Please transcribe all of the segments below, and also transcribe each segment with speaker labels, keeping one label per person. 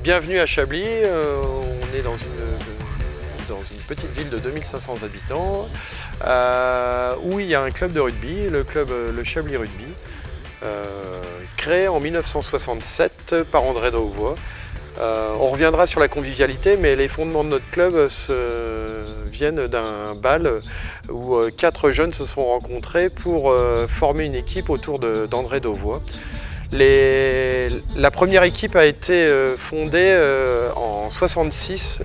Speaker 1: Bienvenue à Chablis, on est dans une petite ville de 2500 habitants où il y a un club de rugby, le Chablis Rugby, créé en 1967 par André Dauvois. On reviendra sur la convivialité, mais les fondements de notre club viennent d'un bal où 4 jeunes se sont rencontrés pour former une équipe autour d'André Dauvois. La première équipe a été fondée en 1966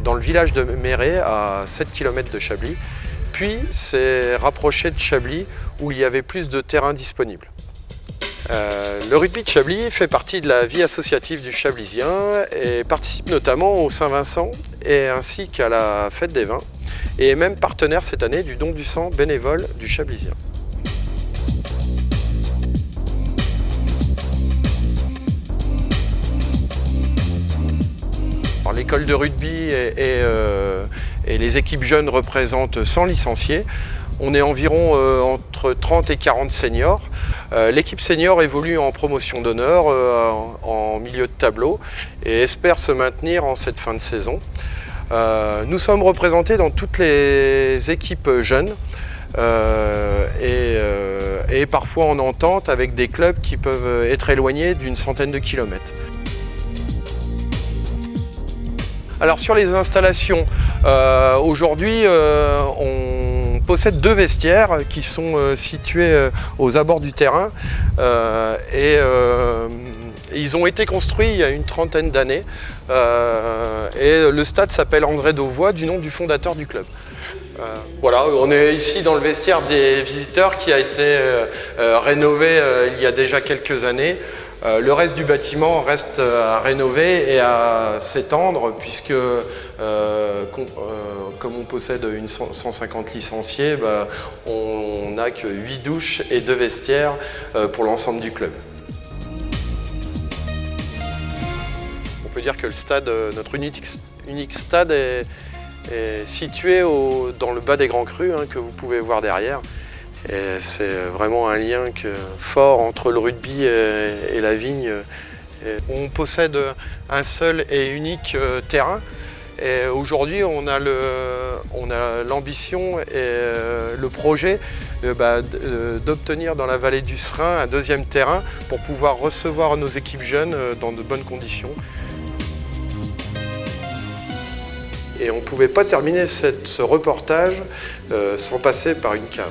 Speaker 1: dans le village de Méret, à 7 km de Chablis, puis s'est rapproché de Chablis où il y avait plus de terrains disponibles. Le rugby de Chablis fait partie de la vie associative du Chablisien et participe notamment au Saint-Vincent ainsi qu'à la Fête des Vins et est même partenaire cette année du don du sang bénévole du Chablisien. L'école de rugby et les équipes jeunes représentent 100 licenciés. On est environ entre 30 et 40 seniors. L'équipe senior évolue en promotion d'honneur en milieu de tableau et espère se maintenir en cette fin de saison. Nous sommes représentés dans toutes les équipes jeunes et parfois en entente avec des clubs qui peuvent être éloignés d'une centaine de kilomètres. Alors sur les installations, aujourd'hui on possède 2 vestiaires qui sont situés aux abords du terrain ils ont été construits il y a une trentaine d'années et le stade s'appelle André Dauvois du nom du fondateur du club. Voilà, on est ici dans le vestiaire des visiteurs qui a été rénové il y a déjà quelques années. Le reste du bâtiment reste à rénover et à s'étendre puisque comme on possède 150 licenciés, on n'a que 8 douches et 2 vestiaires pour l'ensemble du club. On peut dire que le stade, notre unique stade est situé dans le bas des Grands Crus que vous pouvez voir derrière. Et c'est vraiment un lien fort entre le rugby et la vigne. On possède un seul et unique terrain. Et aujourd'hui, on a l'ambition et le projet d'obtenir dans la vallée du Serein un 2e terrain pour pouvoir recevoir nos équipes jeunes dans de bonnes conditions. Et on ne pouvait pas terminer ce reportage sans passer par une cave.